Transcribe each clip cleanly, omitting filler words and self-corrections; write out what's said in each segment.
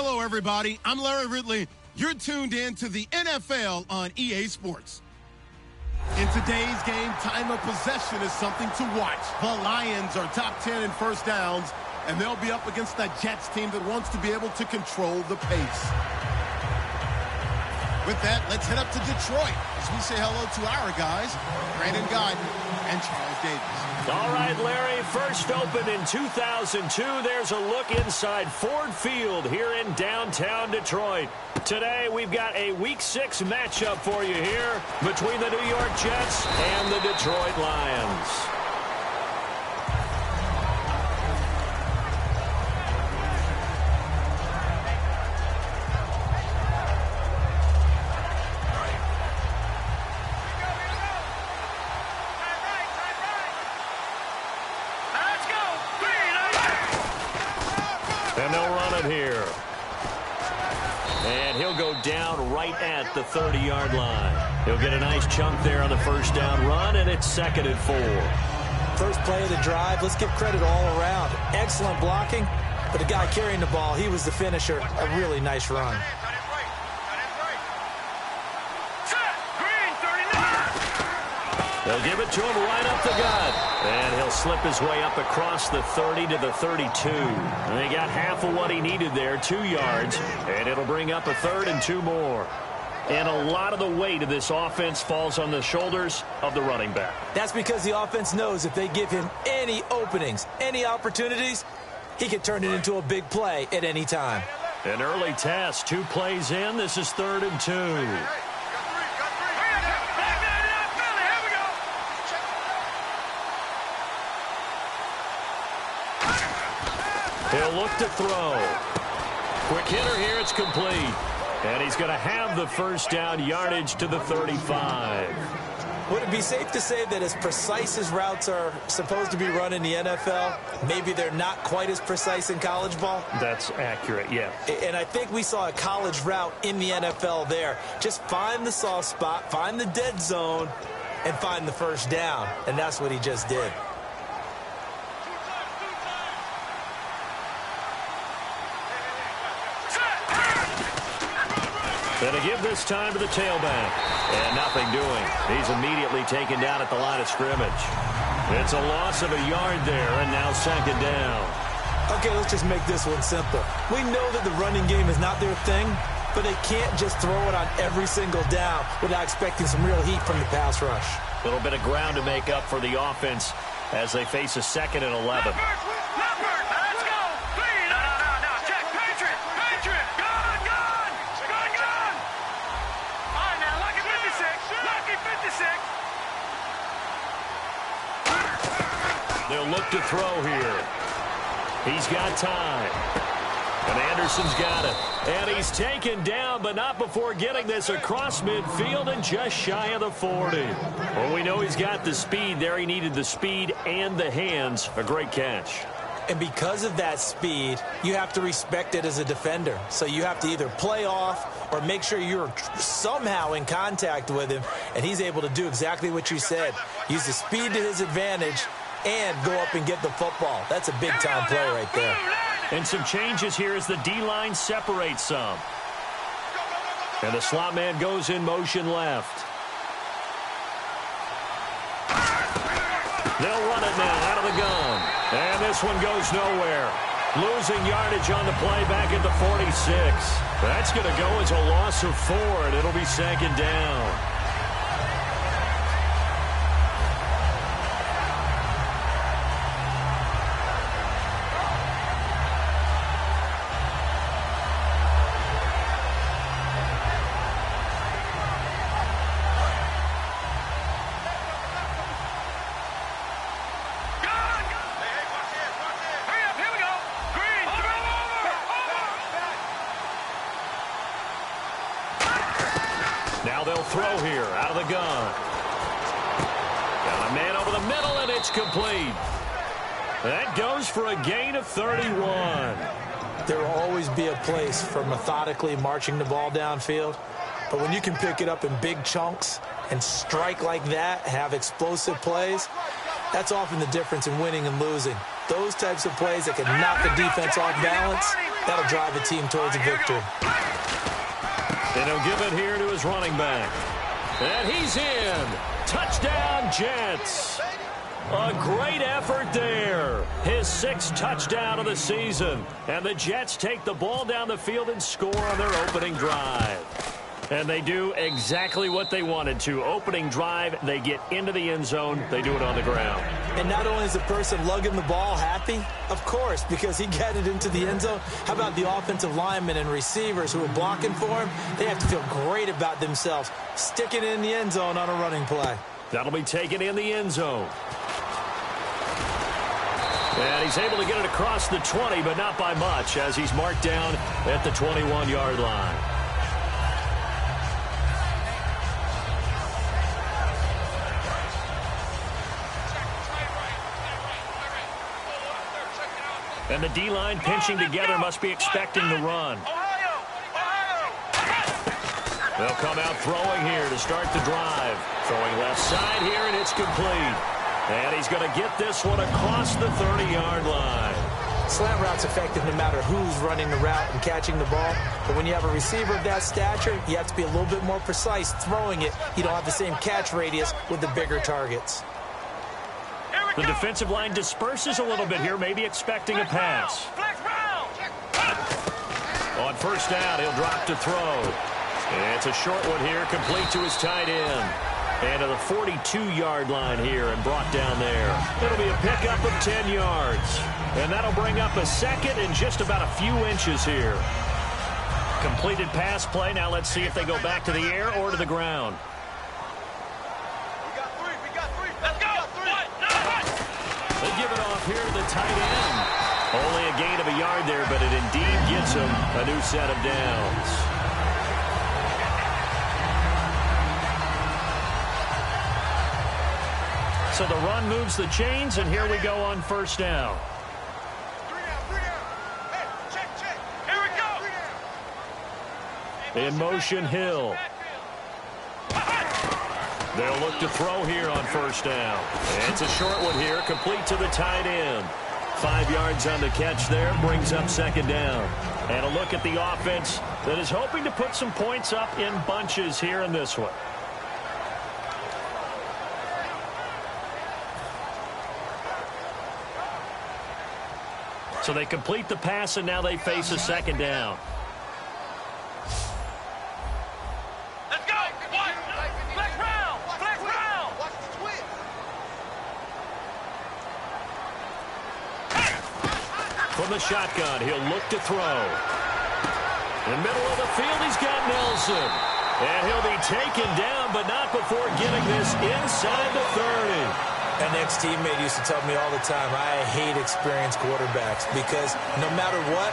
Hello, everybody. I'm Larry Ridley. You're tuned in to the NFL on EA Sports. In today's game, time of possession is something to watch. The Lions are top 10 in first downs, and they'll be up against a Jets team that wants to be able to control the pace. With that, let's head up to Detroit as we say hello to our guys, Brandon Guyton and Charles Davis. All right, Larry, first opened in 2002. There's a look inside Ford Field here in downtown Detroit. Today, we've got a Week 6 matchup for you here between the New York Jets and the Detroit Lions. And they'll run it here. And he'll go down right at the 30-yard line. He'll get a nice chunk there on the first down run, and it's 2nd and 4. First play of the drive, let's give credit all around. Excellent blocking, but the guy carrying the ball, he was the finisher. A really nice run. They'll give it to him right up the gut. And he'll slip his way up across the 30 to the 32. And he got half of what he needed there, 2 yards. And it'll bring up a 3rd and 2 more. And a lot of the weight of this offense falls on the shoulders of the running back. That's because the offense knows if they give him any openings, any opportunities, he can turn it into a big play at any time. An early test, 2 plays in. This is 3rd and 2. He'll look to throw. Quick hitter here, it's complete. And he's going to have the first down, yardage to the 35. Would it be safe to say that as precise as routes are supposed to be run in the NFL, maybe they're not quite as precise in college ball? That's accurate, yeah. And I think we saw a college route in the NFL there. Just find the soft spot, find the dead zone, and find the first down. And that's what he just did. And to give this time to the tailback. And nothing doing. He's immediately taken down at the line of scrimmage. It's a loss of a yard there, and now 2nd down. Okay, let's just make this one simple. We know that the running game is not their thing, but they can't just throw it on every single down without expecting some real heat from the pass rush. A little bit of ground to make up for the offense as they face a 2nd and 11. They'll look to throw here. He's got time. And Anderson's got it. And he's taken down, but not before getting this across midfield and just shy of the 40. Well, we know he's got the speed there. He needed the speed and the hands. A great catch. And because of that speed, you have to respect it as a defender. So you have to either play off or make sure you're somehow in contact with him. And he's able to do exactly what you said. Use the speed to his advantage and go up and get the football. That's a big-time play right there. And some changes here as the D-line separates some. And the slot man goes in motion left. They'll run it now out of the gun. And this one goes nowhere. Losing yardage on the play back at the 46. That's going to go as a loss of 4, and it'll be 2nd down. Now they'll throw here out of the gun. Got a man over the middle, and it's complete. That goes for a gain of 31. There will always be a place for methodically marching the ball downfield. But when you can pick it up in big chunks and strike like that, have explosive plays, that's often the difference in winning and losing. Those types of plays that can knock the defense off balance, That'll drive the team towards a victory. And he'll give it here to his running back. And he's in. Touchdown, Jets. A great effort there. His 6th touchdown of the season. And the Jets take the ball down the field and score on their opening drive. And they do exactly what they wanted to. Opening drive, they get into the end zone. They do it on the ground. And not only is the person lugging the ball happy, of course, because he got it into the end zone. How about the offensive linemen and receivers who are blocking for him? They have to feel great about themselves, sticking it in the end zone on a running play. That'll be taken in the end zone. And he's able to get it across the 20, but not by much, as he's marked down at the 21-yard line. And the D-line pinching together must be expecting the run. They'll come out throwing here to start the drive. Throwing left side here, and it's complete. And he's going to get this one across the 30-yard line. Slant route's effective no matter who's running the route and catching the ball. But when you have a receiver of that stature, you have to be a little bit more precise throwing it. You don't have the same catch radius with the bigger targets. The defensive line disperses a little bit here, maybe expecting a pass. On first down, he'll drop to throw. And it's a short one here, complete to his tight end. And to the 42-yard line here and brought down there. It'll be a pickup of 10 yards. And that'll bring up a second and just about a few inches here. Completed pass play. Now let's see if they go back to the air or to the ground. They give it off here to the tight end. Only a gain of a yard there, but it indeed gets him a new set of downs. So the run moves the chains, and here we go on first down. In motion, Hill. They'll look to throw here on first down. And it's a short one here, complete to the tight end. 5 yards on the catch there, brings up second down. And a look at the offense that is hoping to put some points up in bunches here in this one. So they complete the pass, and now they face a second down. From the shotgun, he'll look to throw. In the middle of the field, he's got Nelson. And he'll be taken down, but not before getting this inside the 30. An ex-teammate used to tell me all the time, I hate experienced quarterbacks because no matter what,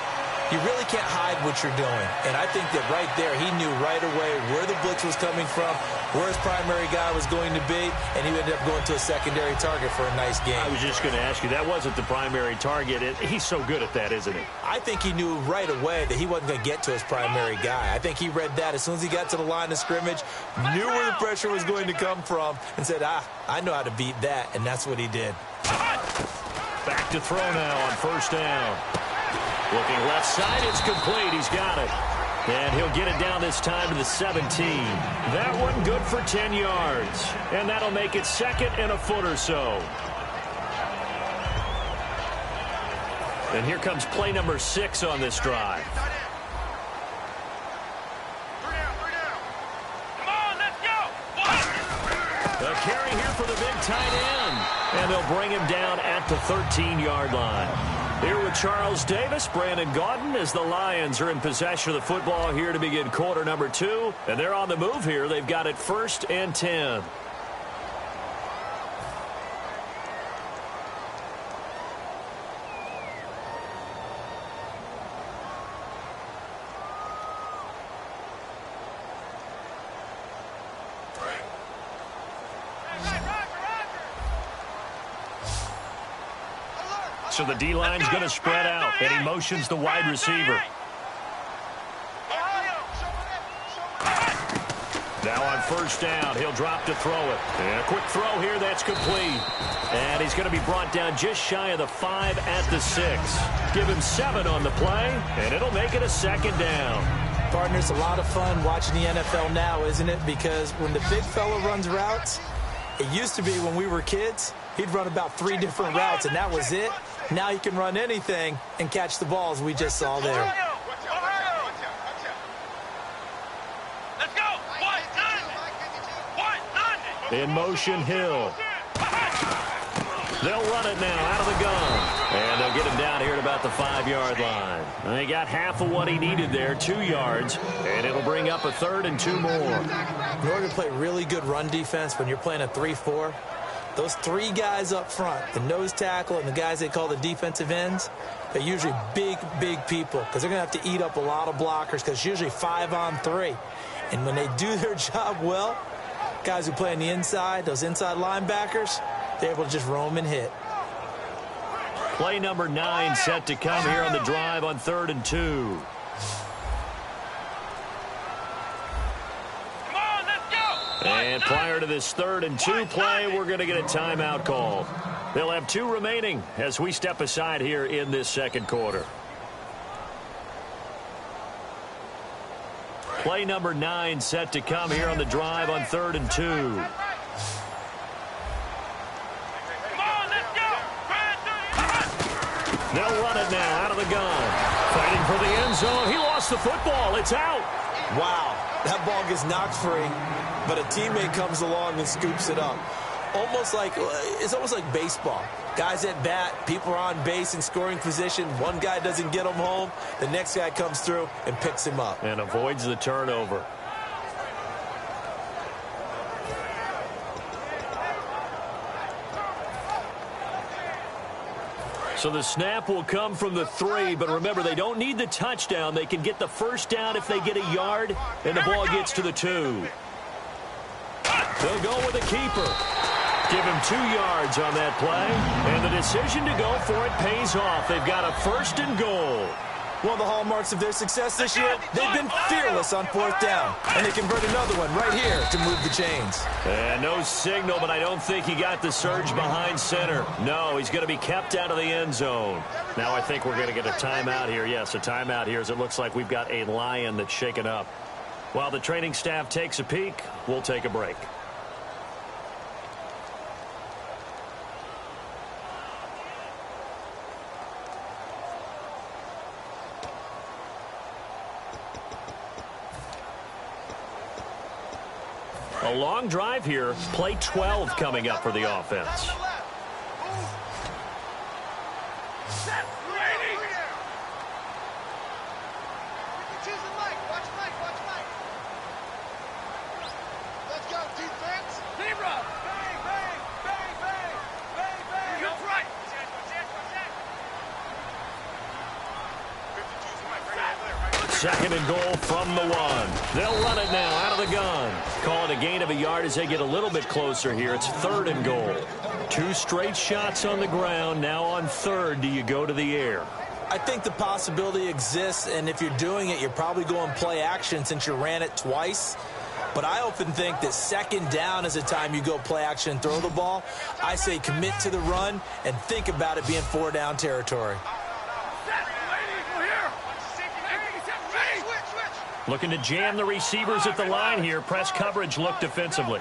you really can't hide what you're doing. And I think that right there, he knew right away where the blitz was coming from, where his primary guy was going to be, and he ended up going to a secondary target for a nice game. I was just going to ask you, that wasn't the primary target. He's so good at that, isn't he? I think he knew right away that he wasn't going to get to his primary guy. I think he read that as soon as he got to the line of scrimmage, knew where the pressure was going to come from, and said, I know how to beat that, and that's what he did. Back to throw now on first down. Looking left side, it's complete. He's got it. And he'll get it down this time to the 17. That one good for 10 yards. And that'll make it second and a foot or so. And here comes play number 6 on this drive. A carry here for the big tight end. And they'll bring him down at the 13-yard line. Here with Charles Davis, Brandon Gaudin, as the Lions are in possession of the football here to begin quarter number 2. And they're on the move here. They've got it 1st and 10. So the D-line's going to spread out, and he motions the wide receiver. Now on first down, he'll drop to throw it. And a quick throw here, that's complete. And he's going to be brought down just shy of the 5 at the 6. Give him 7 on the play, and it'll make it a second down. Partners, a lot of fun watching the NFL now, isn't it? Because when the big fella runs routes, it used to be when we were kids, he'd run about 3 different routes, and that was it. Now he can run anything and catch the balls we just saw there. In motion, Hill. They'll run it now out of the gun. And they'll get him down here at about the 5-yard line. And they got half of what he needed there, 2 yards. And it'll bring up a 3rd and 2 more. In order to play really good run defense when you're playing a 3-4, those 3 guys up front, the nose tackle and the guys they call the defensive ends, they're usually big, big people because they're going to have to eat up a lot of blockers because it's usually 5 on 3. And when they do their job well, guys who play on the inside, those inside linebackers, they're able to just roam and hit. Play number 9 set to come here on the drive on 3rd and 2. Come on, let's go. And prior to this 3rd and 2 play, we're going to get a timeout call. They'll have 2 remaining as we step aside here in this second quarter. Play number 9 set to come here on the drive on 3rd and 2. Come on, let's go. They'll run it now out of the gun. Fighting for the end zone. He lost the football. It's out. Wow, that ball gets knocked free, but a teammate comes along and scoops it up. It's almost like baseball. Guys at bat, people are on base in scoring position. One guy doesn't get him home. The next guy comes through and picks him up. And avoids the turnover. So the snap will come from the 3, but remember, they don't need the touchdown. They can get the first down if they get a yard, and the ball gets to the 2. They'll go with a keeper. Give him 2 yards on that play, and the decision to go for it pays off. They've got a 1st and goal. One of the hallmarks of their success this year, they've been fearless on 4th down, and they convert another one right here to move the chains. And no signal, but I don't think he got the surge behind center. No, he's going to be kept out of the end zone. Now I think we're going to get a timeout here. Yes, a timeout here as it looks like we've got a Lion that's shaken up. While the training staff takes a peek, we'll take a break. A long drive here. Play 12 coming up for the offense. Let's go, defense. Zebra. Bang, bang, bang, bang, bang, bang. That's right. Second and goal from the 1. They'll run it now out of the gun. Call it a gain of a yard as they get a little bit closer here. It's 3rd and goal. 2 straight shots on the ground. Now on 3rd, do you go to the air? I think the possibility exists, and if you're doing it, you're probably going play action since you ran it twice. But I often think that 2nd down is the time you go play action and throw the ball. I say commit to the run and think about it being 4-down territory. Looking to jam the receivers at the line here. Press coverage look defensively.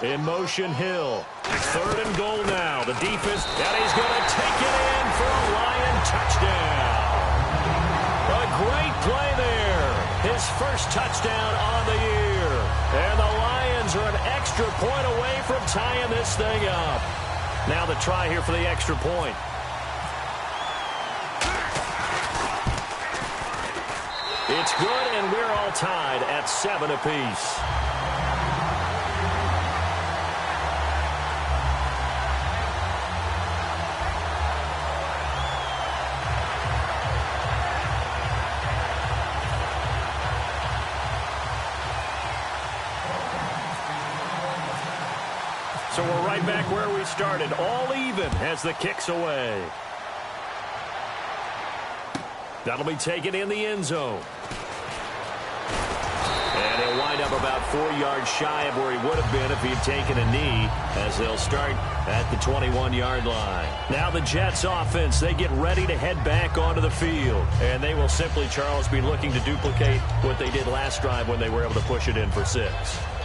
In motion, Hill. 3rd and goal now. The defense, and he's going to take it in for a Lion touchdown. A great play there. His first touchdown on the year. And the Lions are an extra point away from tying this thing up. Now the try here for the extra point. It's good, and we're all tied at 7 apiece. So we're right back where we started, all even as the kick's away. That'll be taken in the end zone. about 4 yards shy of where he would have been if he had taken a knee, as they'll start at the 21-yard line. Now the Jets offense, they get ready to head back onto the field. And they will simply, Charles, be looking to duplicate what they did last drive when they were able to push it in for 6.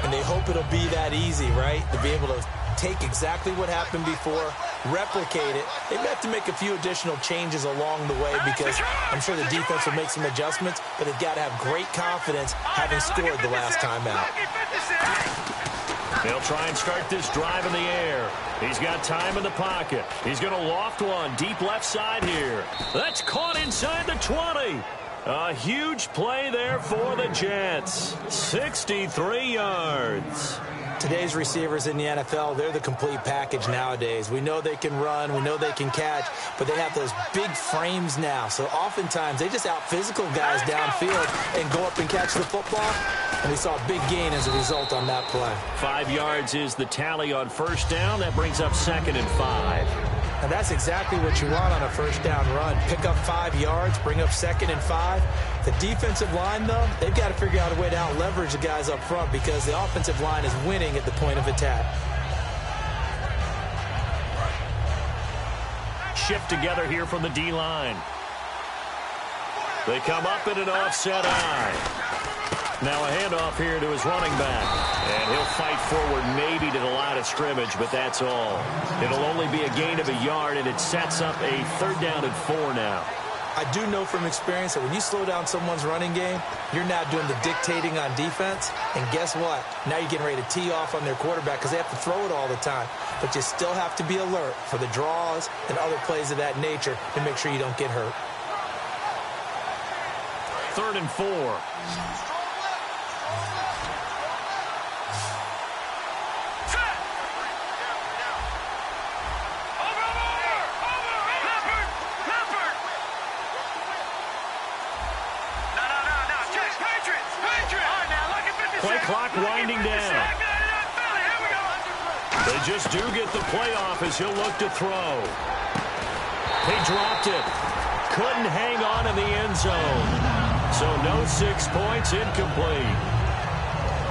And they hope it'll be that easy, right? To be able to take exactly what happened before, replicate it. They may have to make a few additional changes along the way because I'm sure the defense will make some adjustments, but they've got to have great confidence having scored the last time out. They'll try and start this drive in the air. He's got time in the pocket. He's going to loft one deep left side here. That's caught inside the 20. A huge play there for the Jets. 63 yards. Today's receivers in the NFL, they're the complete package nowadays. We know they can run, we know they can catch, but they have those big frames now. So oftentimes they just out-physical guys downfield and go up and catch the football. And we saw a big gain as a result on that play. 5 yards is the tally on first down. That brings up 2nd and 5. And that's exactly what you want on a first down run. Pick up 5 yards, bring up 2nd and 5. The defensive line, though, they've got to figure out a way to out-leverage the guys up front because the offensive line is winning at the point of attack. Shift together here from the D-line. They come up in an offset eye. Now a handoff here to his running back. And he'll fight forward maybe to the line of scrimmage, but that's all. It'll only be a gain of a yard, and it sets up a 3rd down and 4 now. I do know from experience that when you slow down someone's running game, you're now doing the dictating on defense. And guess what? Now you're getting ready to tee off on their quarterback because they have to throw it all the time. But you still have to be alert for the draws and other plays of that nature to make sure you don't get hurt. 3rd and 4. Play clock winding down. They just do get the play off as he'll look to throw. He dropped it. Couldn't hang on in the end zone. So no 6 points, incomplete.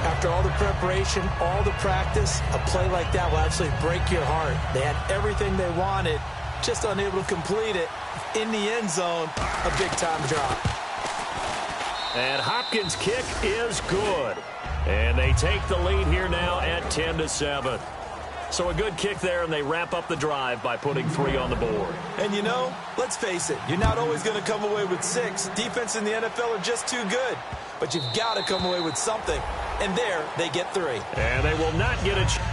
After all the preparation, all the practice, a play like that will absolutely break your heart. They had everything they wanted, just unable to complete it. In the end zone, a big-time drop. And Hopkins' kick is good. And they take the lead here now at 10-7. So a good kick there, and they wrap up the drive by putting 3 on the board. And you know, let's face it, you're not always going to come away with 6. Defense in the NFL are just too good. But you've got to come away with something. And there, they get 3. And they will not get a chance.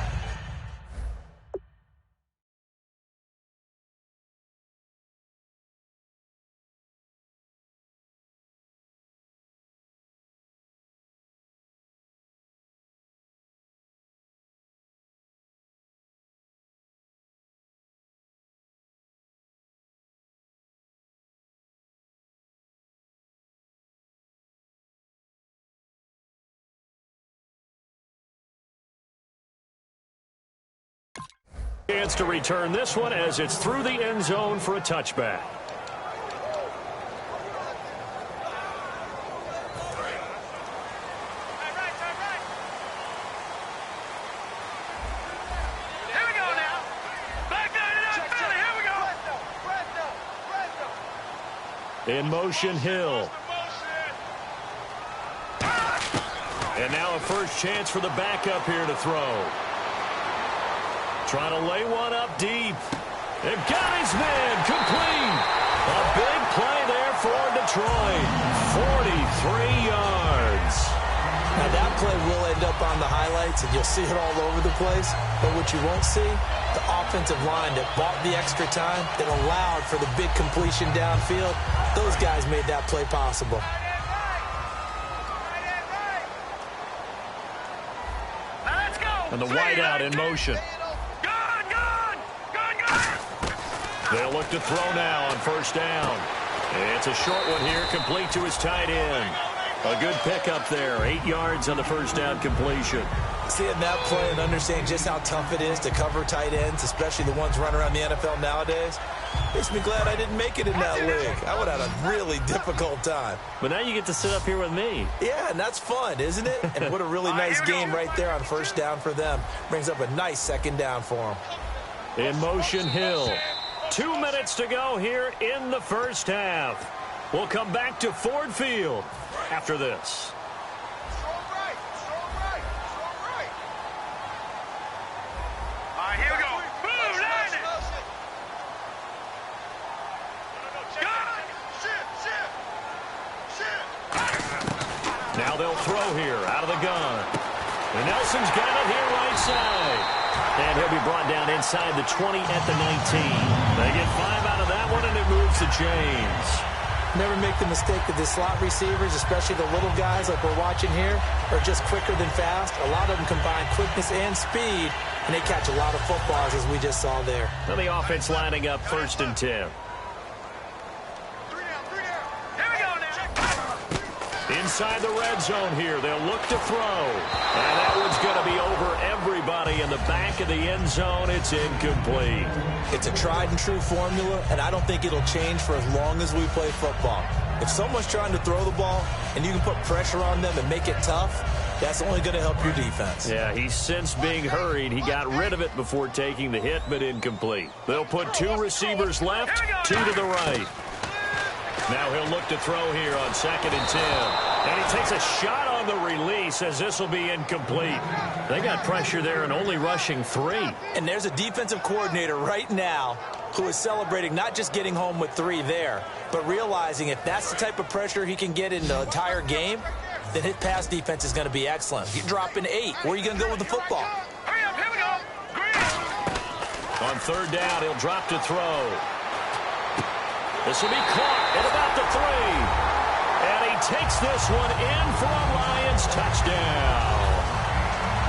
Chance to return this one as it's through the end zone for a touchback. Here we go now. Back nine it up, Philly. Here we go. In motion, Hill. And now a first chance for the backup here to throw. Trying to lay one up deep. They've got his man complete. A big play there for Detroit. 43 yards. Now that play will end up on the highlights, and you'll see it all over the place. But what you won't see, the offensive line that bought the extra time, that allowed for the big completion downfield, those guys made that play possible. Now let's go. And the wideout in motion. They'll look to throw now on first down. It's a short one here, complete to his tight end. A good pickup there, 8 yards on the first down completion. Seeing that play and understanding just how tough it is to cover tight ends, especially the ones running around the NFL nowadays, makes me glad I didn't make it in that league. I would have had a really difficult time. But now you get to sit up here with me. Yeah, and that's fun, isn't it? And what a really nice game right there on first down for them. Brings up a nice second down for them. In motion, Hill. 2 minutes to go here in the first half. We'll come back to Ford Field after this. Here we go. Boom, line it. Now they'll throw here out of the gun. And Nelson's got it here right side. And he'll be brought down inside the 20 at the 19. They get 5 out of that one, and it moves to James. Never make the mistake that the slot receivers, especially the little guys like we're watching here, are just quicker than fast. A lot of them combine quickness and speed, and they catch a lot of footballs, as we just saw there. Now the offense lining up 1st and 10. Inside the red zone here, they'll look to throw. And that one's going to be over everybody in the back of the end zone. It's incomplete. It's a tried and true formula, and I don't think it'll change for as long as we play football. If someone's trying to throw the ball and you can put pressure on them and make it tough, that's only going to help your defense. Yeah, he's since being hurried. He got rid of it before taking the hit, but incomplete. They'll put 2 receivers left, 2 to the right. Now he'll look to throw here on 2nd and 10. And he takes a shot on the release as this will be incomplete. They got pressure there and only rushing 3. And there's a defensive coordinator right now who is celebrating not just getting home with 3 there, but realizing if that's the type of pressure he can get in the entire game, then his pass defense is going to be excellent. You're dropping 8. Where are you going to go with the football? Hurry up, here we go. Green. On 3rd down, he'll drop to throw. This will be caught at about the 3. And he takes this one in for a Lions touchdown.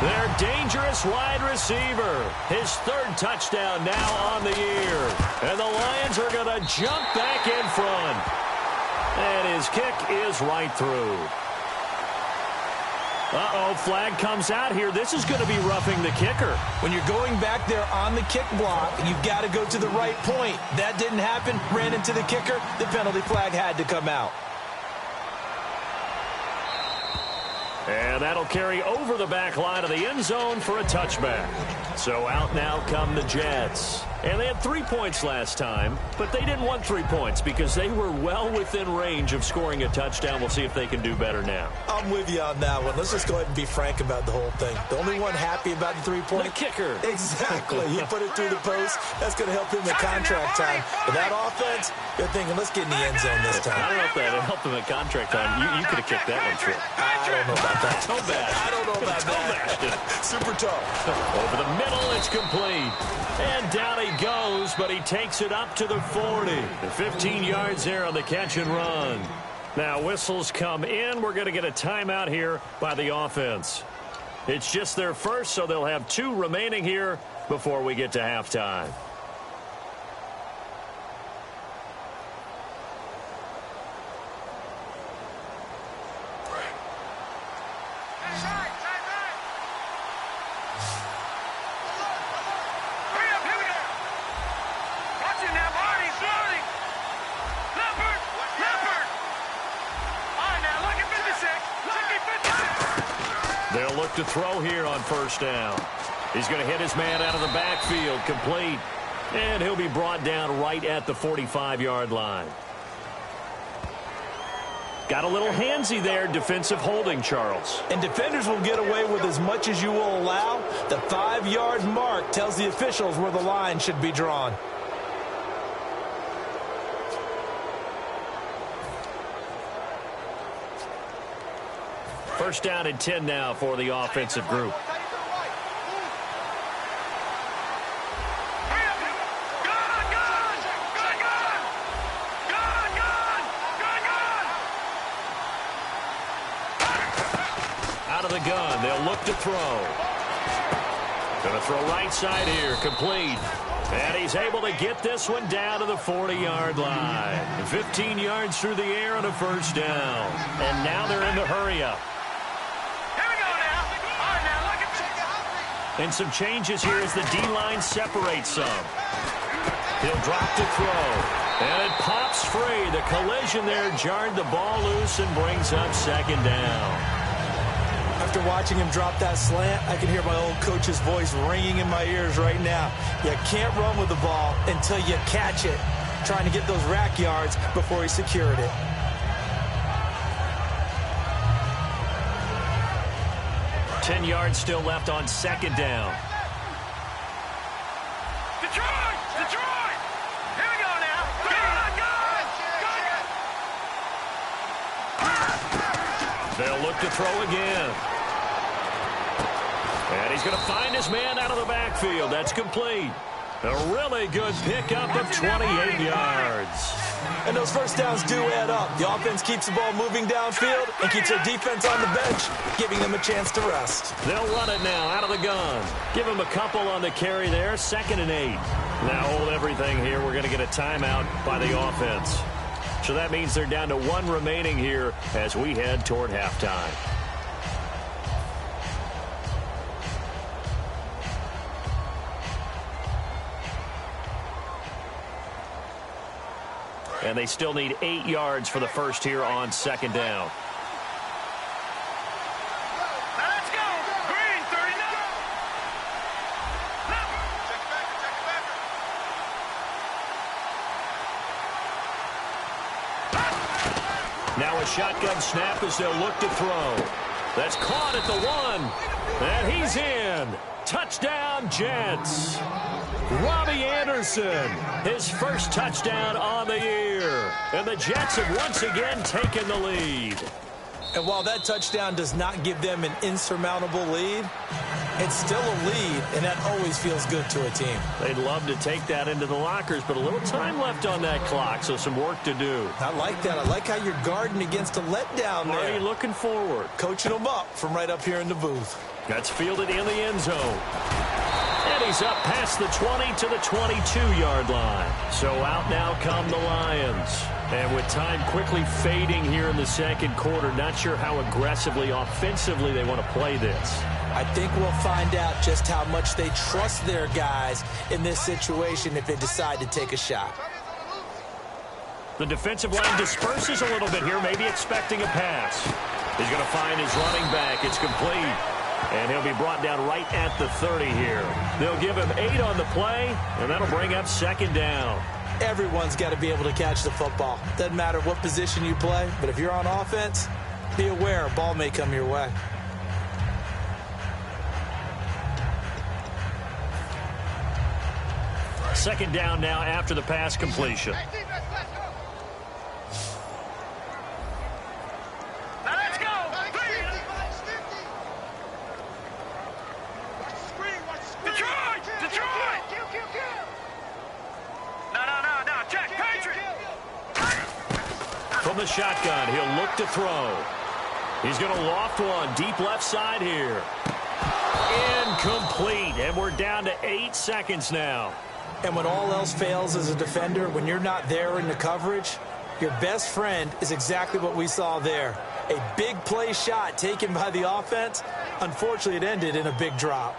Their dangerous wide receiver. His 3rd touchdown now on the year. And the Lions are going to jump back in front. And his kick is right through. Uh-oh, flag comes out here. This is going to be roughing the kicker. When you're going back there on the kick block, you've got to go to the right point. That didn't happen. Ran into the kicker. The penalty flag had to come out. And that'll carry over the back line of the end zone for a touchback. So out now come the Jets. And they had 3 points last time, but they didn't want 3 points because they were well within range of scoring a touchdown. We'll see if they can do better now. I'm with you on that one. Let's just go ahead and be frank about the whole thing. The only one happy about the 3-point? The kicker. Exactly. He put it through the post. That's going to help him in contract time. But that offense, you're thinking, let's get in the end zone this time. I don't know if that helped him in contract time. You could have kicked that one through. I don't know about that. Toe bash. I don't know about that. Super toe. Over the middle, it's complete. And down he goes, but he takes it up to the 40. 15 yards there on the catch and run. Now whistles come in. We're going to get a timeout here by the offense. It's just their first, so they'll have 2 remaining here before we get to halftime. They'll look to throw here on 1st down. He's going to hit his man out of the backfield, complete. And he'll be brought down right at the 45-yard line. Got a little handsy there, defensive holding, Charles. And defenders will get away with as much as you will allow. The 5-yard mark tells the officials where the line should be drawn. First down and 10 now for the offensive group. Out of the gun, they'll look to throw. Going to throw right side here, complete. And he's able to get this one down to the 40-yard line. 15 yards through the air on a 1st down. And now they're in the hurry-up. Here we go now. All right, now look at this. And some changes here as the D-line separates some. He'll drop to throw. And it pops free. The collision there jarred the ball loose and brings up second down. After watching him drop that slant, I can hear my old coach's voice ringing in my ears right now. You can't run with the ball until you catch it. Trying to get those rack yards before he secured it. Ten yards still left on second down. Detroit! Detroit! Here we go now. Go! They'll look to throw again. And he's going to find his man out of the backfield. That's complete. A really good pickup of 28 yards. And those first downs do add up. The offense keeps the ball moving downfield and keeps their defense on the bench, giving them a chance to rest. They'll run it now out of the gun. Give him a couple on the carry there. 2nd and 8. Now hold everything here. We're going to get a timeout by the offense. So that means they're down to 1 remaining here as we head toward halftime. And they still need 8 yards for the first here on second down. Now let's go! Green, 39! Now a shotgun snap as they'll look to throw. That's caught at the 1. And he's in. Touchdown, Jets. Robbie Anderson, his first touchdown on the year. And the Jets have once again taken the lead. And while that touchdown does not give them an insurmountable lead, it's still a lead, and that always feels good to a team. They'd love to take that into the lockers, but a little time left on that clock, so some work to do. I like that. I like how you're guarding against a letdown there. Already looking forward. Coaching them up from right up here in the booth. That's fielded in the end zone. And he's up past the 20 to the 22-yard line. So out now come the Lions. And with time quickly fading here in the second quarter, not sure how aggressively, offensively they want to play this. I think we'll find out just how much they trust their guys in this situation if they decide to take a shot. The defensive line disperses a little bit here, maybe expecting a pass. He's going to find his running back. It's complete. And he'll be brought down right at the 30 here. They'll give him 8 on the play, and that'll bring up second down. Everyone's got to be able to catch the football. Doesn't matter what position you play, but if you're on offense, be aware a ball may come your way. Second down now after the pass completion. From the shotgun, he'll look to throw. He's going to loft one deep left side here. Incomplete, and we're down to 8 seconds now. And when all else fails as a defender, when you're not there in the coverage, your best friend is exactly what we saw there. A big play shot taken by the offense. Unfortunately, it ended in a big drop.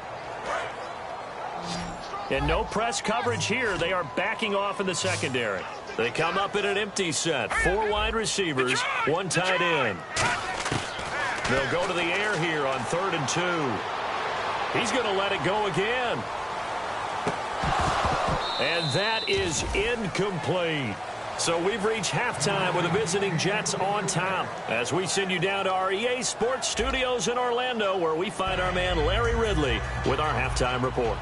And no press coverage here. They are backing off in the secondary. They come up in an empty set. 4 wide receivers, 1 tight end. They'll go to the air here on 3rd and 2. He's going to let it go again. And that is incomplete. So we've reached halftime with the visiting Jets on top as we send you down to our EA Sports Studios in Orlando, where we find our man Larry Ridley with our halftime report.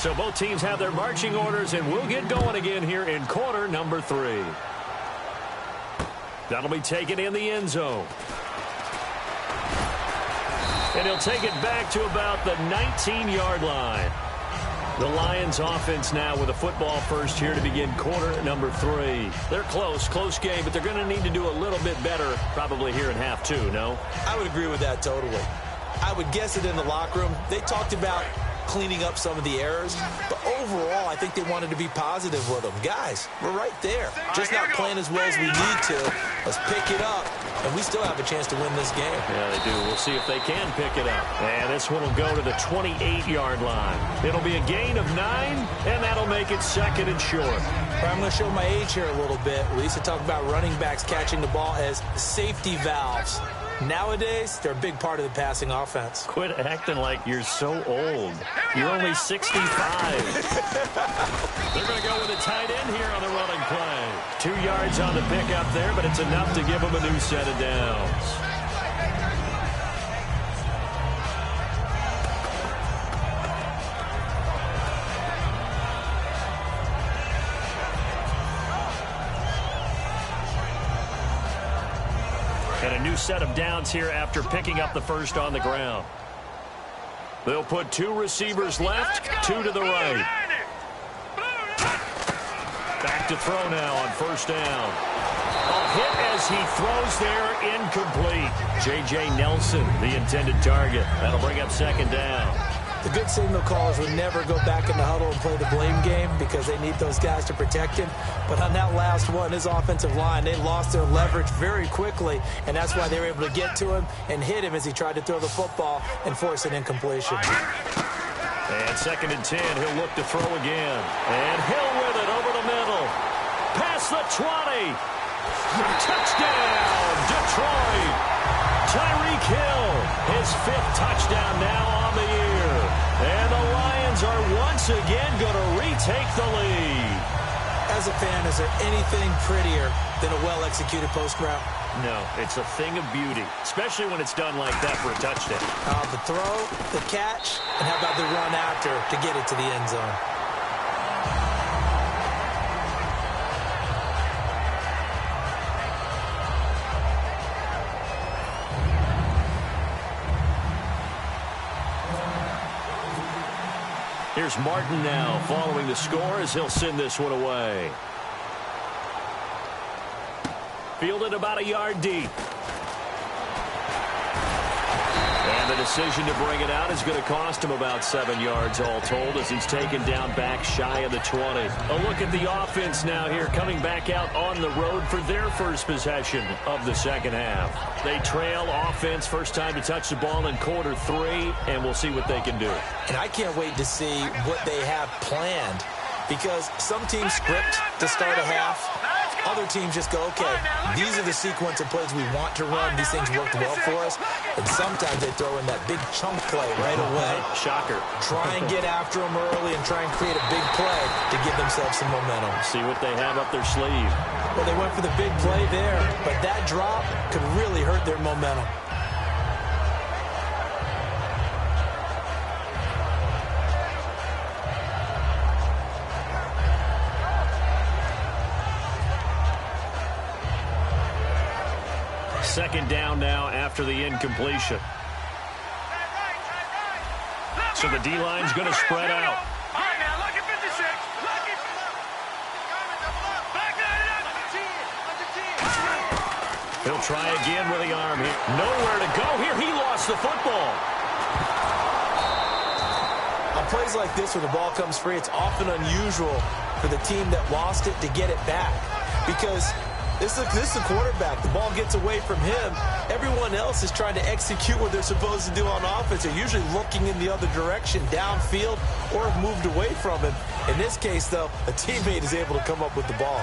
So both teams have their marching orders, and we'll get going again here in quarter number 3. That'll be taken in the end zone. And he'll take it back to about the 19-yard line. The Lions offense now with a football first here to begin quarter number 3. They're close game, but they're going to need to do a little bit better probably here in half 2, no? I would agree with that totally. I would guess it in the locker room. They talked about cleaning up some of the errors. But overall, I think they wanted to be positive with them. Guys, we're right there. Just not playing as well as we need to. Let's pick it up, and we still have a chance to win this game. Yeah, they do. We'll see if they can pick it up. And this one will go to the 28-yard line. It'll be a gain of 9, and that'll make it 2nd and short. I'm going to show my age here a little bit. We used to talk about running backs catching the ball as safety valves. Nowadays, they're a big part of the passing offense. Quit acting like you're so old. You're only 65. They're going to go with a tight end here on the running play. 2 yards on the pickup there, but it's enough to give them a new set of downs. And a new set of downs here after picking up the first on the ground. They'll put 2 receivers left, 2 to the right. Back to throw now on first down. A hit as he throws there, incomplete. J.J. Nelson, the intended target. That'll bring up 2nd down. The good signal callers would never go back in the huddle and play the blame game because they need those guys to protect him. But on that last one, his offensive line, they lost their leverage very quickly, and that's why they were able to get to him and hit him as he tried to throw the football and force an incompletion. And 2nd and 10, he'll look to throw again. And Hill with it over the middle. Past the 20. Touchdown, Detroit. Tyreek Hill, his 5th touchdown now on the year. And the Lions are once again going to retake the lead. As a fan, is there anything prettier than a well-executed post route? No, it's a thing of beauty, especially when it's done like that for a touchdown. The throw, the catch, and how about the run after to get it to the end zone? Here's Martin now following the score as he'll send this one away. Fielded about a yard deep. And the decision to bring it out is going to cost him about 7 yards all told as he's taken down back shy of the 20. A look at the offense now here coming back out on the road for their first possession of the second half. They trail offense first time to touch the ball in quarter 3, and we'll see what they can do. And I can't wait to see what they have planned because some teams script to start a half. Other teams just go, okay, these are the sequence of plays we want to run. These things worked well for us. And sometimes they throw in that big chunk play right away. Shocker. Try and get after them early and try and create a big play to give themselves some momentum. See what they have up their sleeve. Well, they went for the big play there, but that drop could really hurt their momentum. Second down now after the incompletion. So the D-line's going to spread out. He'll try again with the arm here. Nowhere to go here. He lost the football. On plays like this where the ball comes free, it's often unusual for the team that lost it to get it back because this is the quarterback. The ball gets away from him. Everyone else is trying to execute what they're supposed to do on offense. They're usually looking in the other direction, downfield, or have moved away from him. In this case, though, a teammate is able to come up with the ball.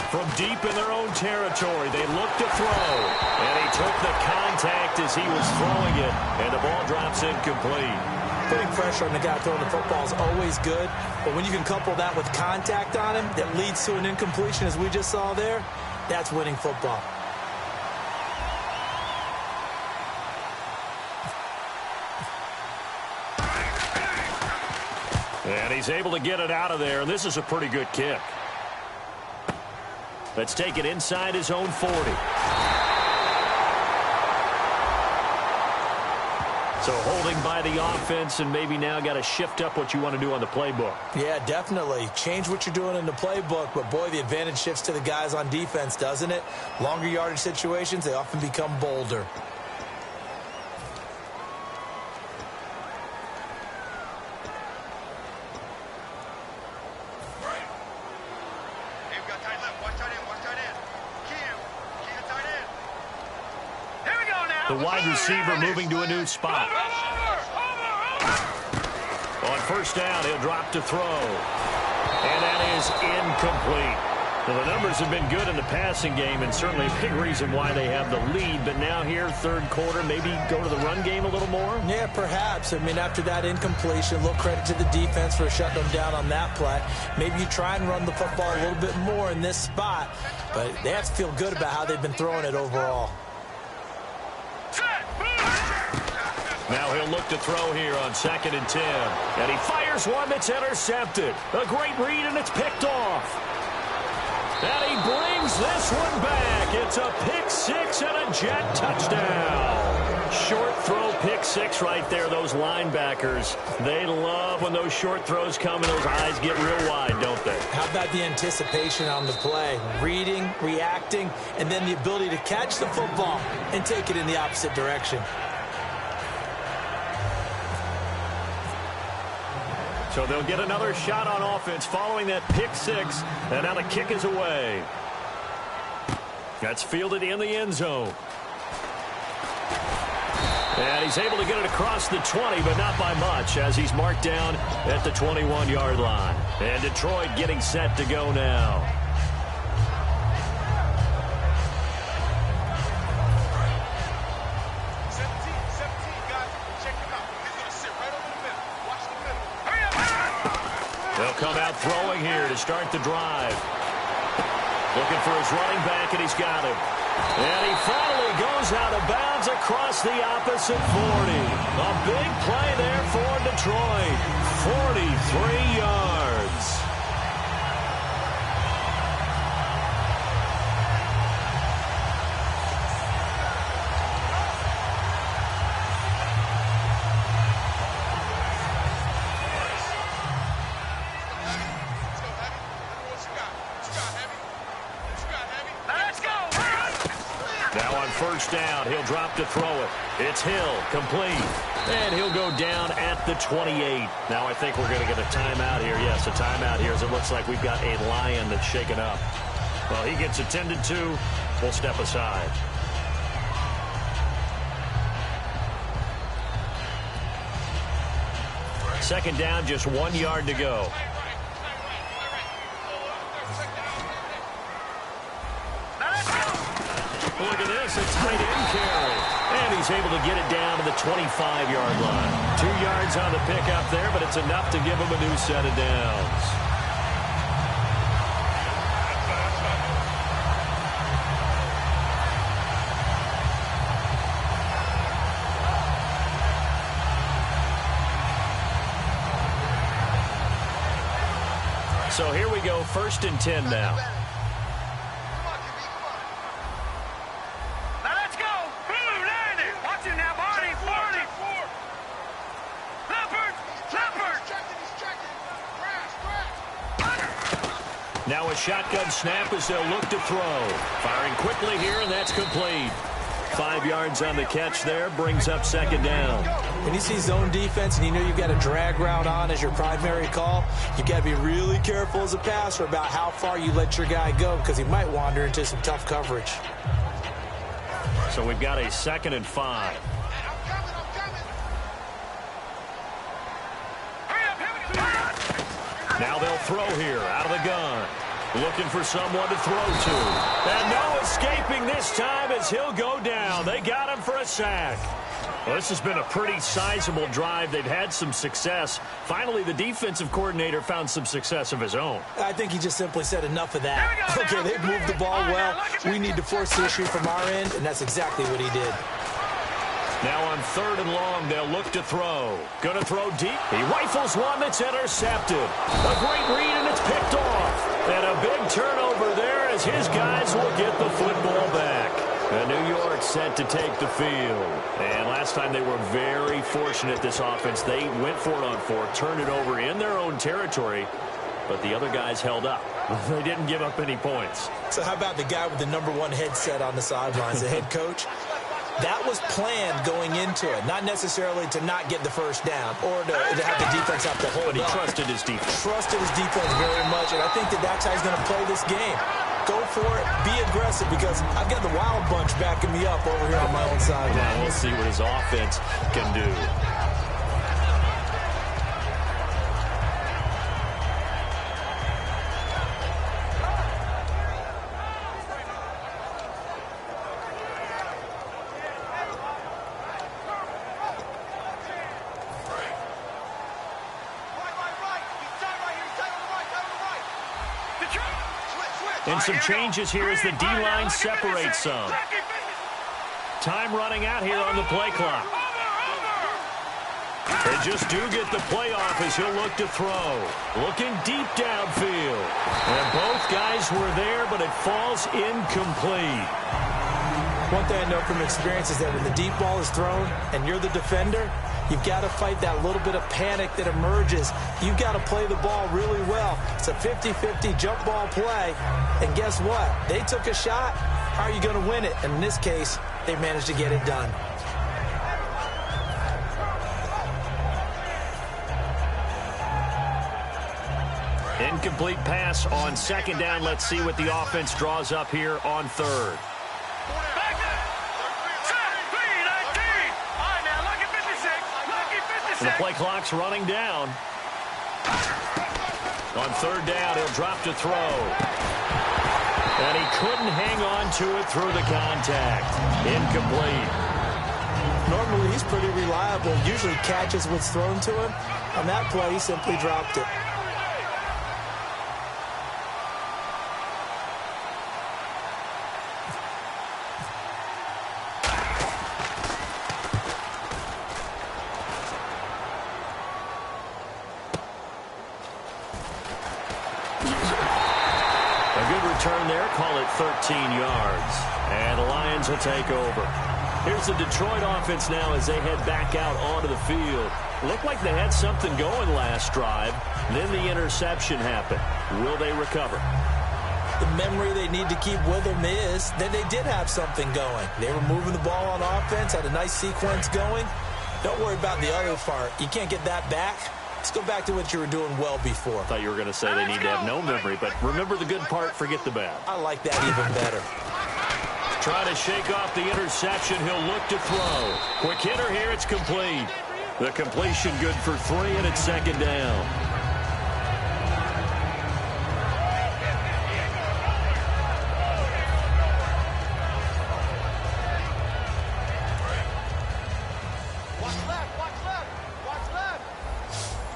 From deep in their own territory, they look to throw. And he took the contact as he was throwing it, and the ball drops incomplete. Putting pressure on the guy throwing the football is always good, but when you can couple that with contact on him that leads to an incompletion, as we just saw there, that's winning football. And he's able to get it out of there, and this is a pretty good kick. Let's take it inside his own 40. So holding by the offense, and maybe now got to shift up what you want to do on the playbook. Yeah, definitely. Change what you're doing in the playbook, but boy, the advantage shifts to the guys on defense, doesn't it? Longer yardage situations, they often become bolder. The wide receiver moving to a new spot. On first down, he'll drop to throw. And that is incomplete. Well, the numbers have been good in the passing game, and certainly a big reason why they have the lead. But now here, third quarter, maybe go to the run game a little more? Yeah, perhaps. I mean, after that incompletion, a little credit to the defense for shutting them down on that play. Maybe you try and run the football a little bit more in this spot. But they have to feel good about how they've been throwing it overall. Now he'll look to throw here on 2nd and 10. And he fires one that's intercepted. A great read, and it's picked off. And he brings this one back. It's a pick six and a jet touchdown. Short throw pick six right there. Those linebackers, they love when those short throws come and those eyes get real wide, don't they? How about the anticipation on the play? Reading, reacting, and then the ability to catch the football and take it in the opposite direction. So they'll get another shot on offense following that pick six. And now the kick is away. That's fielded in the end zone. And he's able to get it across the 20, but not by much, as he's marked down at the 21-yard line. And Detroit getting set to go now. They'll come out throwing here to start the drive. Looking for his running back, and he's got him. And he finally goes out of bounds across the opposite 40. A big play there for Detroit. 43 yards. First down, he'll drop to throw it. It's Hill, complete. And he'll go down at the 28. Now I think we're going to get a timeout here. Yes, a timeout here, as it looks like we've got a Lion that's shaken up. Well, he gets attended to. We'll step aside. Second down, just 1 yard to go. Look at this, a tight end carry. And he's able to get it down to the 25-yard line. 2 yards on the pickup there, but it's enough to give him a new set of downs. So here we go, 1st and 10 now. Now a shotgun snap as they'll look to throw. Firing quickly here, and that's complete. 5 yards on the catch there, brings up second down. When you see zone defense and you know you've got a drag route on as your primary call, you've got to be really careful as a passer about how far you let your guy go, because he might wander into some tough coverage. So we've got a 2nd and 5. Now they'll throw here out of the gun. Looking for someone to throw to. And no escaping this time as he'll go down. They got him for a sack. Well, this has been a pretty sizable drive. They've had some success. Finally, the defensive coordinator found some success of his own. I think he just simply said enough of that. Okay, they've moved the ball well. We need to force the issue from our end, and that's exactly what he did. Now on 3rd and long, they'll look to throw. Gonna throw deep. He rifles one that's intercepted. A great read, and it's picked off. And a big turnover there as his guys will get the football back. New York set to take the field. And last time they were very fortunate, this offense. They went for it on fourth, turned it over in their own territory, but the other guys held up. They didn't give up any points. So how about the guy with the #1 headset on the sidelines, the head coach? That was planned going into it, not necessarily to not get the first down or to have the defense have to hold But he up. trusted his defense. Trusted his defense very much, and I think that's how he's going to play this game. Go for it, be aggressive, because I've got the wild bunch backing me up over here on my own sideline. Now we'll see what his offense can do. And some changes here as the D-line separates some. Time running out here on the play clock. They just do get the playoff as he'll look to throw. Looking deep downfield. And both guys were there, but it falls incomplete. One thing I know from experience is that when the deep ball is thrown and you're the defender, you've got to fight that little bit of panic that emerges. You've got to play the ball really well. It's a 50-50 jump ball play. And guess what? They took a shot. How are you going to win it? And in this case, they managed to get it done. Incomplete pass on second down. Let's see what the offense draws up here on third. And the play clock's running down. On third down, he'll drop to throw. And he couldn't hang on to it through the contact. Incomplete. Normally, he's pretty reliable. Usually catches what's thrown to him. On that play, he simply dropped it. Turn there, call it 13 yards. And the Lions will take over. Here's the Detroit offense now as they head back out onto the field. Looked like they had something going last drive. Then the interception happened. Will they recover? The memory they need to keep with them is that they did have something going. They were moving the ball on offense, had a nice sequence going. Don't worry about the other part. You can't get that back. Let's go back to what you were doing well before. I thought you were going to say they need to have no memory, but remember the good part, forget the bad. I like that even better. Trying to shake off the interception. He'll look to throw. Quick hitter here. It's complete. The completion good for 3, and it's second down.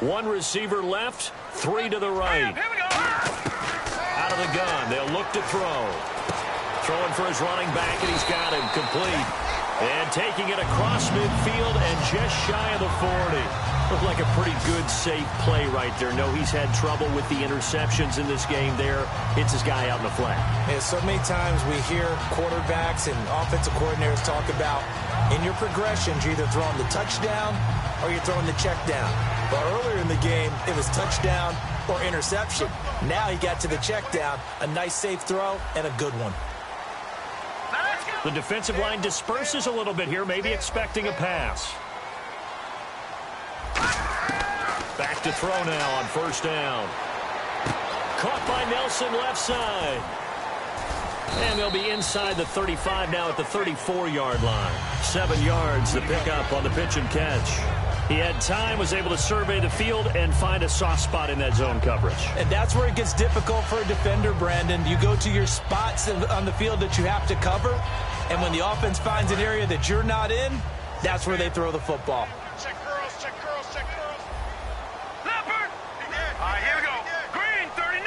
One receiver left, 3 to the right. Out of the gun, they'll look to throw. Throwing for his running back, and he's got him complete. And taking it across midfield and just shy of the 40. Looked like a pretty good, safe play right there. No, he's had trouble with the interceptions in this game there. Hits his guy out in the flat. Yeah, so many times we hear quarterbacks and offensive coordinators talk about in your progressions, you're either throwing the touchdown or you're throwing the check down. But earlier in the game, it was touchdown or interception. Now he got to the check down, a nice safe throw, and a good one. The defensive line disperses a little bit here, maybe expecting a pass. Back to throw now on first down. Caught by Nelson left side. And they'll be inside the 35 now at the 34-yard line. 7 yards, the pickup on the pitch and catch. He had time, was able to survey the field and find a soft spot in that zone coverage. And that's where it gets difficult for a defender, Brandon. You go to your spots on the field that you have to cover, and when the offense finds an area that you're not in, that's where they throw the football. Check girls, check girls, check girls. Leopard! All right, here we go. Green, 39.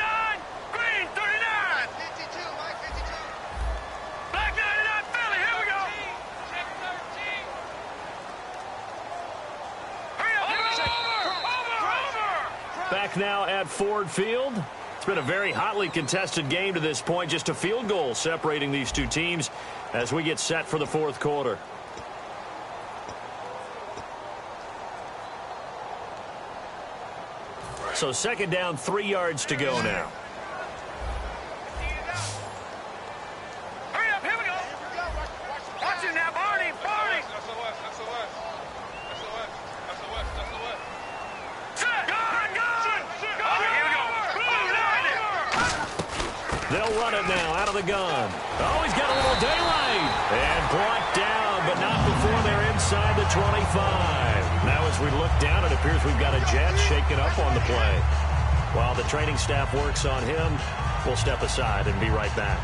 Green, 39. 52, Mike, 52. Black 99, Philly, here we go. Check 13. Hurry up, over. Back now at Ford Field. It's been a very hotly contested game to this point. Just a field goal separating these two teams as we get set for the fourth quarter. So second down, 3 yards to go now. Hurry up, here we go. Watch it now, Barney. Barney. Set. They'll run it now out of the gun. Oh, he's got a little daylight. And brought down, but not before they're inside the 25. Now as we look down, it appears we've got a Jet shaken up on the play. While the training staff works on him, we'll step aside and be right back.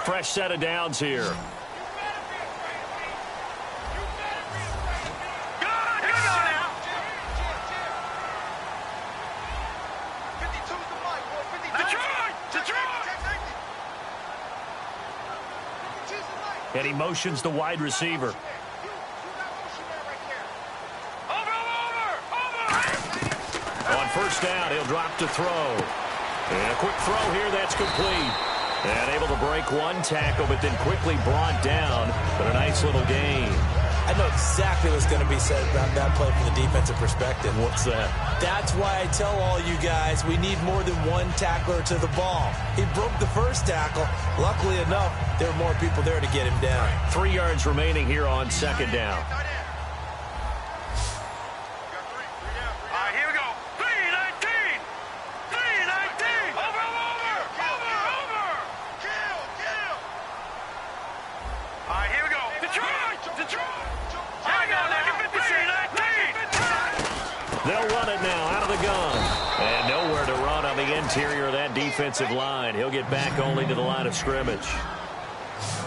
Fresh set of downs here. And he motions the wide receiver. On first down, he'll drop to throw. And a quick throw here, that's complete. And able to break one tackle, but then quickly brought down. But a nice little gain. I know exactly what's going to be said about that play from the defensive perspective. What's that? That's why I tell all you guys we need more than one tackler to the ball. He broke the first tackle. Luckily enough, there were more people there to get him down. 3 yards remaining here on second down. They'll run it now out of the gun. And nowhere to run on the interior of that defensive line. He'll get back only to the line of scrimmage.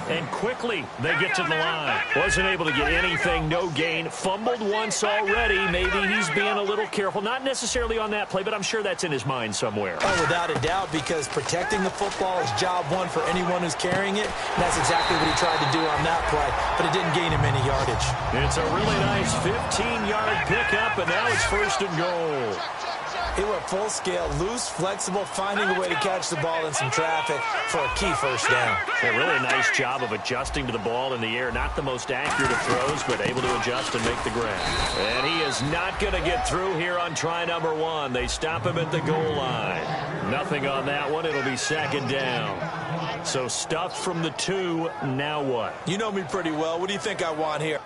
And quickly they get to the line. Wasn't able to get anything, no gain. Fumbled once already. Maybe he's being a little careful. Not necessarily on that play, but I'm sure that's in his mind somewhere. Oh, without a doubt, because protecting the football is job one for anyone who's carrying it. And that's exactly what he tried to do on that play, but it didn't gain him any yardage. It's a really nice 15-yard pickup, and now it's first and goal. He went full scale, loose, flexible, finding a way to catch the ball in some traffic for a key first down. A really nice job of adjusting to the ball in the air. Not the most accurate of throws, but able to adjust and make the grab. And he is not going to get through here on try number 1. They stop him at the goal line. Nothing on that one. It'll be second down. So stuffed from the 2. Now what? You know me pretty well. What do you think I want here?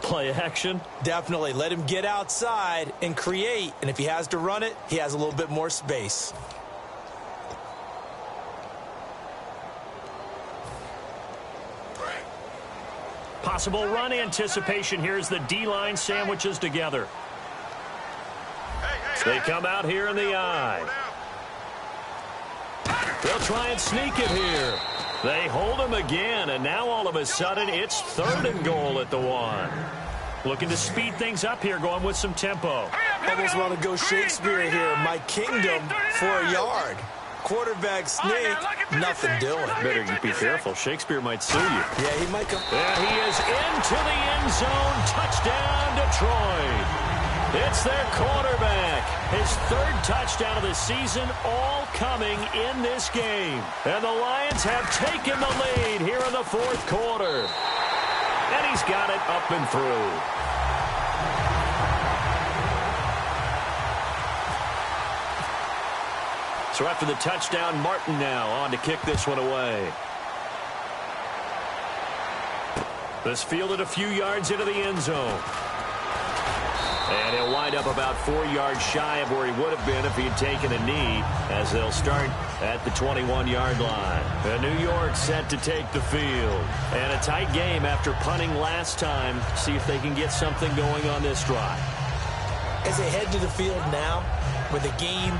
Play action? Definitely. Let him get outside and create. And if he has to run it, he has a little bit more space. Possible run anticipation here as the D-line sandwiches together. They come out here in the eye. They'll try and sneak it here. They hold him again, and now all of a sudden it's third and goal at the 1. Looking to speed things up here, going with some tempo. Almost want to go Shakespeare here. My kingdom for a yard. quarterback sneak, nothing doing. Better be careful. Shakespeare might sue you. Yeah, he might come. And he is into the end zone. Touchdown, Detroit. It's their quarterback. His third touchdown of the season, all coming in this game. And the Lions have taken the lead here in the fourth quarter. And he's got it up and through. So after the touchdown, Martin now on to kick this one away. This fielded a few yards into the end zone. And he'll wind up about 4 yards shy of where he would have been if he had taken a knee, as they'll start at the 21-yard line. And New York set to take the field. And a tight game after punting last time. See if they can get something going on this drive. As they head to the field now, with the game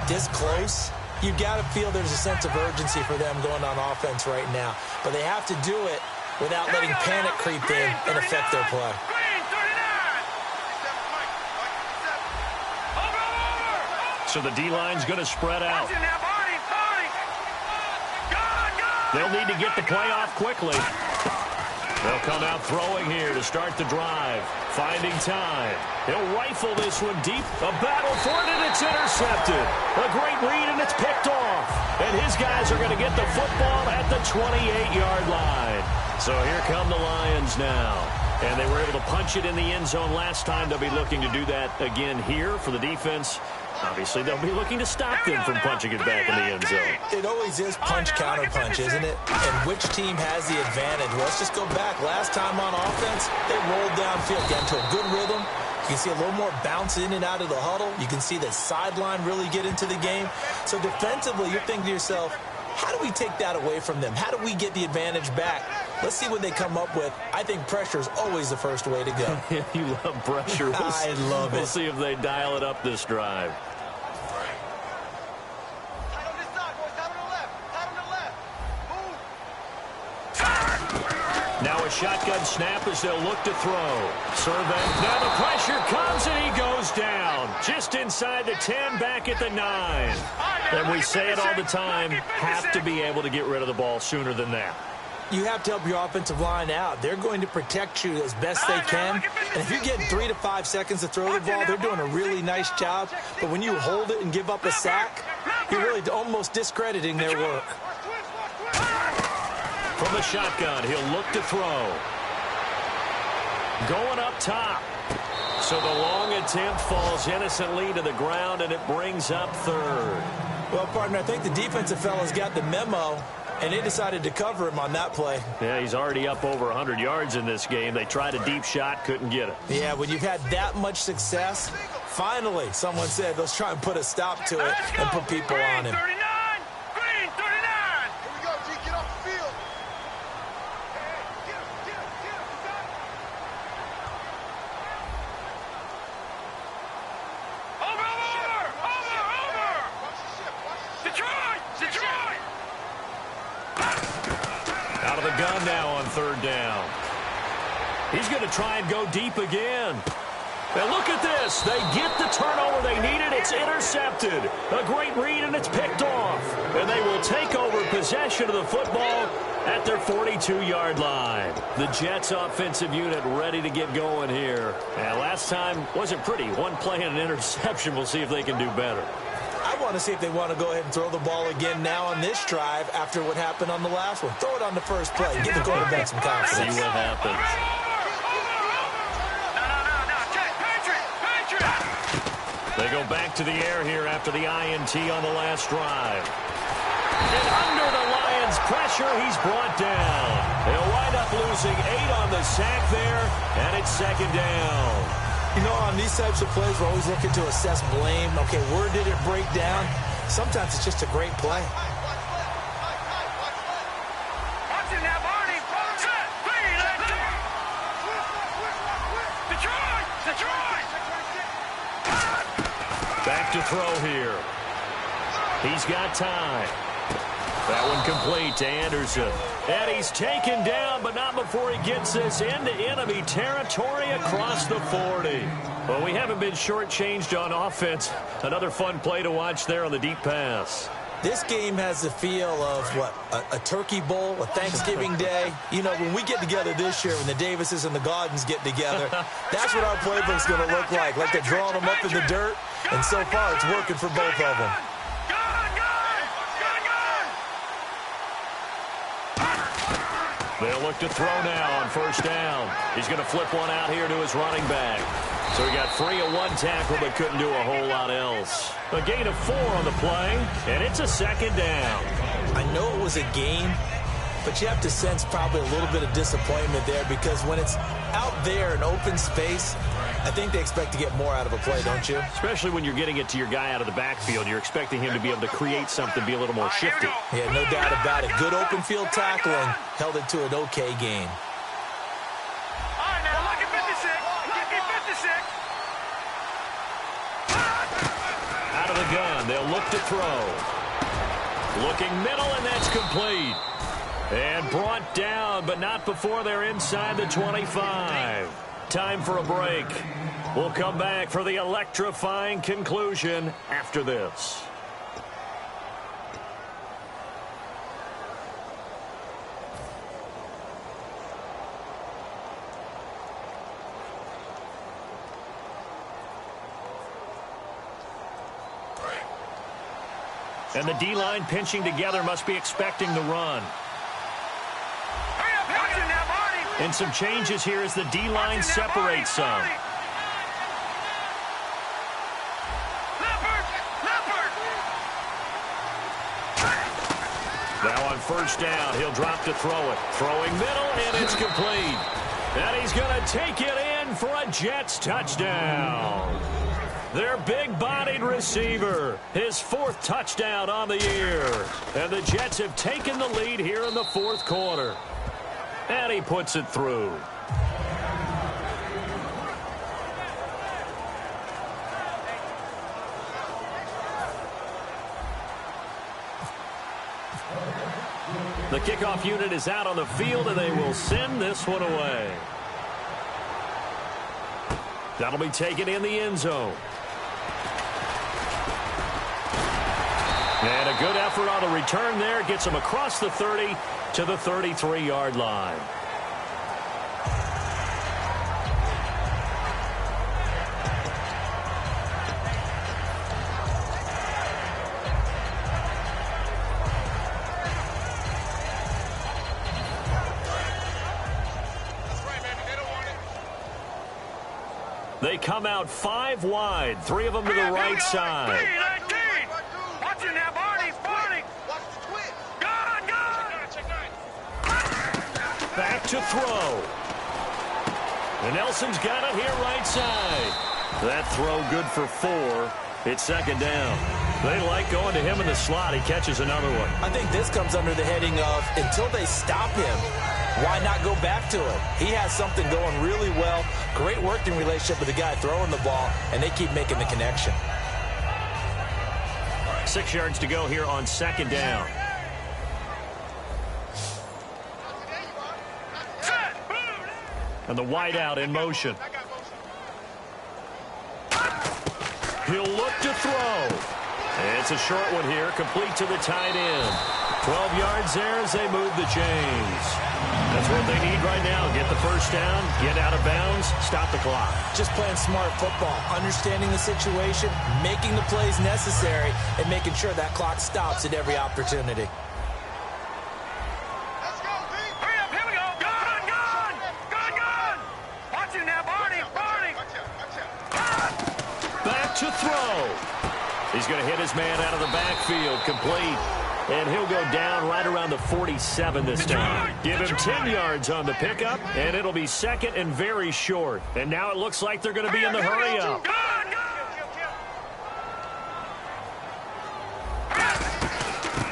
this close, you've got to feel there's a sense of urgency for them going on offense right now. But they have to do it without letting panic creep in and affect their play. So the D-line's going to spread out. They'll need to get the play off quickly. They'll come out throwing here to start the drive. Finding time. He'll rifle this one deep. A battle for it, and it's intercepted. A great read, and it's picked off. And his guys are going to get the football at the 28-yard line. So here come the Lions now. And they were able to punch it in the end zone last time. They'll be looking to do that again here for the defense. Obviously, they'll be looking to stop them from punching it back in the end zone. It always is punch-counter-punch, isn't it? And which team has the advantage? Well, let's just go back. Last time on offense, they rolled downfield, got into a good rhythm. You can see a little more bounce in and out of the huddle. You can see the sideline really get into the game. So defensively, you're thinking to yourself, how do we take that away from them? How do we get the advantage back? Let's see what they come up with. I think pressure is always the first way to go. You love pressure. I love it. We'll see if they dial it up this drive. Now a shotgun snap as they'll look to throw. Survey. Now the pressure comes and he goes down. Just inside the 10, back at the 9. And we say it all the time, have to be able to get rid of the ball sooner than that. You have to help your offensive line out. They're going to protect you as best they can. And if you're getting 3 to 5 seconds to throw the ball, they're doing a really nice job. But when you hold it and give up a sack, you're really almost discrediting their work. From the shotgun, he'll look to throw. Going up top. So the long attempt falls innocently to the ground, and it brings up third. Well, partner, I think the defensive fellas got the memo, and they decided to cover him on that play. Yeah, he's already up over 100 yards in this game. They tried a deep shot, couldn't get it. Yeah, when you've had that much success, finally, someone said, let's try and put a stop to it and put people on him. Out of the gun now on third down. He's going to try and go deep again. And look at this. They get the turnover they needed. It's intercepted. A great read, and it's picked off. And they will take over possession of the football at their 42-yard line. The Jets offensive unit ready to get going here. And last time wasn't pretty. One play and an interception. We'll see if they can do better. I want to see if they want to go ahead and throw the ball again now on this drive after what happened on the last one. Throw it on the first play. Give the quarterback some confidence. See what happens. They go back to the air here after the INT on the last drive. And under the Lions' pressure, he's brought down. They'll wind up losing 8 on the sack there, and it's second down. You know, on these types of plays, we're always looking to assess blame. Okay, where did it break down? Sometimes it's just a great play. Back to throw here. He's got time. That one complete to Anderson. And he's taken down, but not before he gets this into enemy territory across the 40. Well, we haven't been shortchanged on offense. Another fun play to watch there on the deep pass. This game has the feel of, what, a turkey bowl, a Thanksgiving day. You know, when we get together this year, when the Davises and the Gaudens get together, that's what our playbook's going to look like they're drawing them up in the dirt, and so far it's working for both of them. They'll look to throw now on first down. He's going to flip one out here to his running back. So he got free of one tackle but couldn't do a whole lot else. A gain of 4 on the play, and it's a second down. I know it was a gain, but you have to sense probably a little bit of disappointment there because when it's out there in open space, I think they expect to get more out of a play, don't you? Especially when you're getting it to your guy out of the backfield. You're expecting him to be able to create something, be a little more shifty. Yeah, no doubt about it. Good open field tackling held it to an okay gain. All right, now, look at 56. Look at 56. Out of the gun, they'll look to throw. Looking middle, and that's complete. And brought down, but not before they're inside the 25. Time for a break. We'll come back for the electrifying conclusion after this. And the D-line pinching together must be expecting the run. And some changes here as the D-line separates some. Now on first down, he'll drop to throw it. Throwing middle, and it's complete. And he's going to take it in for a Jets touchdown. Their big-bodied receiver, his 4th touchdown on the year. And the Jets have taken the lead here in the 4th quarter. And he puts it through. The kickoff unit is out on the field, and they will send this one away. That'll be taken in the end zone. And a good effort on the return there. Gets him across the 30 to the 33-yard line. They come out 5 wide, 3 of them to the right side. Back to throw. And Nelson's got it here right side. That throw good for 4. It's second down. They like going to him in the slot. He catches another one. I think this comes under the heading of until they stop him, why not go back to it? He has something going really well. Great working relationship with the guy throwing the ball, and they keep making the connection. 6 yards to go here on second down. And the wideout in motion. He'll look to throw. And it's a short one here, complete to the tight end. 12 yards there as they move the chains. That's what they need right now. Get the first down, get out of bounds, stop the clock. Just playing smart football, understanding the situation, making the plays necessary, and making sure that clock stops at every opportunity. To throw. He's going to hit his man out of the backfield, complete. And he'll go down right around the 47 this time. Give him 10 yards on the pickup, and it'll be second and very short. And now it looks like they're going to be in the hurry-up.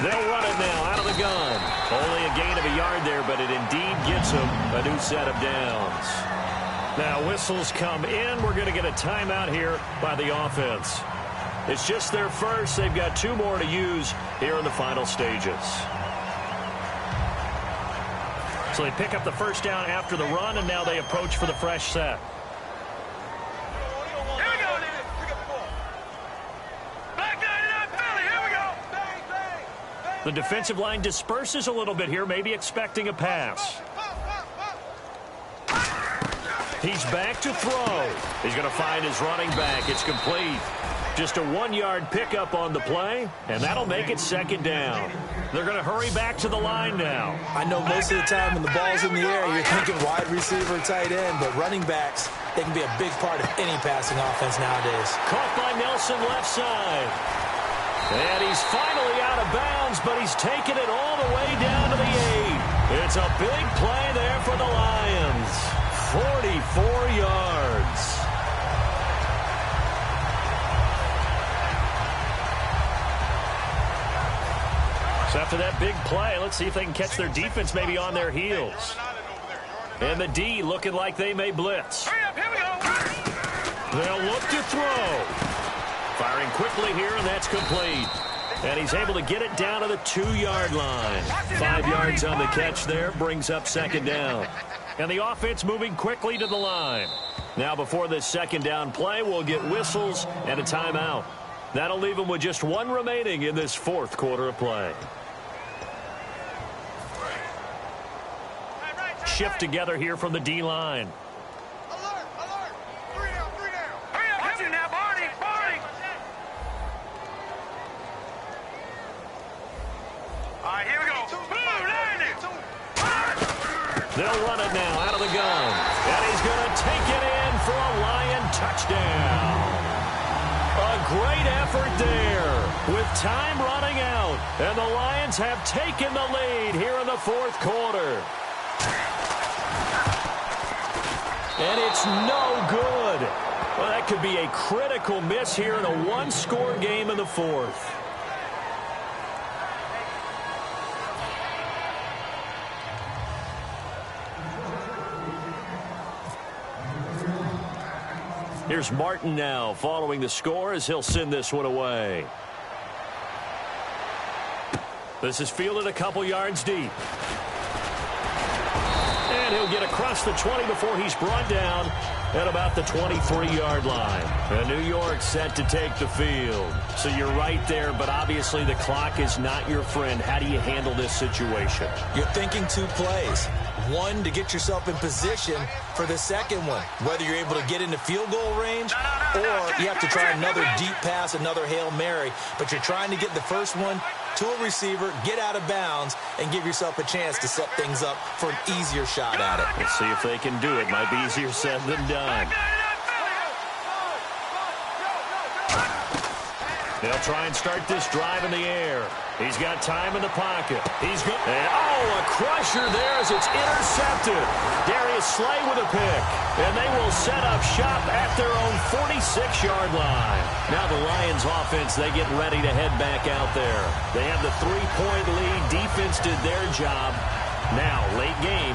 They'll run it now out of the gun. Only a gain of a yard there, but it indeed gets them a new set of downs. Now whistles come in. We're going to get a timeout here by the offense. It's just their first. They've got 2 more to use here in the final stages. So they pick up the first down after the run, and now they approach for the fresh set. The defensive line disperses a little bit here, maybe expecting a pass. He's back to throw. He's going to find his running back. It's complete. Just a 1-yard pickup on the play, and that'll make it second down. They're going to hurry back to the line now. I know most of the time when the ball's in the air, you're thinking wide receiver, tight end, but running backs, they can be a big part of any passing offense nowadays. Caught by Nelson left side. And he's finally out of bounds, but he's taken it all the way down to the 8. It's a big play there for the Lions. 44 yards. So after that big play, let's see if they can catch their defense maybe on their heels. And the D looking like they may blitz. They'll look to throw. Firing quickly here, and that's complete. And he's able to get it down to the 2-yard line. 5 yards on the catch there, brings up second down. And the offense moving quickly to the line. Now before this second down play, we'll get whistles and a timeout. That'll leave them with just 1 remaining in this fourth quarter of play. Shift together here from the D-line. Alert, alert. 3 down, 3 down. Hurry up, watch it now, Barney, Barney. All right, here we go. They'll run it now out of the gun. And he's going to take it in for a Lion touchdown. A great effort there with time running out. And the Lions have taken the lead here in the fourth quarter. And it's no good. Well, that could be a critical miss here in a one-score game in the fourth. Here's Martin now following the score as he'll send this one away. This is fielded a couple yards deep. And he'll get across the 20 before he's brought down at about the 23-yard line. And New York set to take the field. So you're right there, but obviously the clock is not your friend. How do you handle this situation? You're thinking 2 plays. One, to get yourself in position for the second one, whether you're able to get into field goal range or you have to try another deep pass, another Hail Mary. But you're trying to get the first one to a receiver, get out of bounds, and give yourself a chance to set things up for an easier shot at it. Let's see if they can do it. Might be easier said than done. They'll try and start this drive in the air. He's got time in the pocket. He's good. And, a crusher there as it's intercepted. Darius Slay with a pick. And they will set up shop at their own 46-yard line. Now the Lions offense, they get ready to head back out there. They have the 3-point lead. Defense did their job. Now, late game.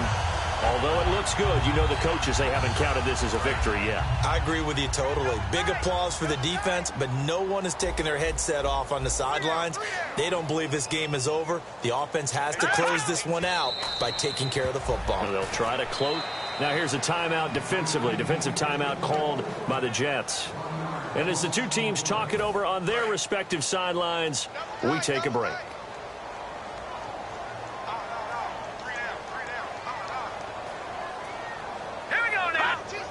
Although it looks good, you know the coaches, they haven't counted this as a victory yet. I agree with you totally. Big applause for the defense, but no one is taking their headset off on the sidelines. They don't believe this game is over. The offense has to close this one out by taking care of the football. And they'll try to close. Now here's a timeout defensively. Defensive timeout called by the Jets. And as the two teams talk it over on their respective sidelines, we take a break.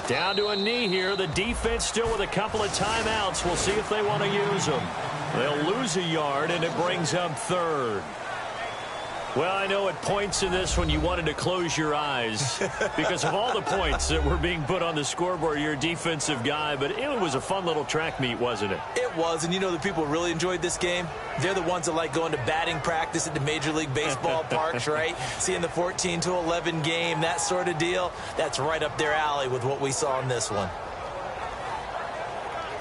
Down to a knee here. The defense still with a couple of timeouts. We'll see if they want to use them. They'll lose a yard, and it brings up third. Well, I know at points in this when you wanted to close your eyes because of all the points that were being put on the scoreboard. You're a defensive guy, but it was a fun little track meet, wasn't it? It was, and you know the people really enjoyed this game? They're the ones that like going to batting practice at the Major League Baseball parks, right? Seeing the 14-11 game, that sort of deal. That's right up their alley with what we saw in this one.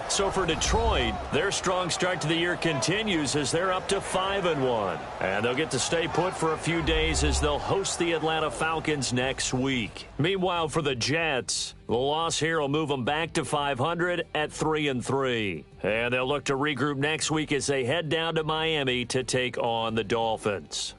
So for Detroit, their strong start to the year continues as they're up to 5-1. And they'll get to stay put for a few days as they'll host the Atlanta Falcons next week. Meanwhile, for the Jets, the loss here will move them back to 500 at 3-3. And they'll look to regroup next week as they head down to Miami to take on the Dolphins.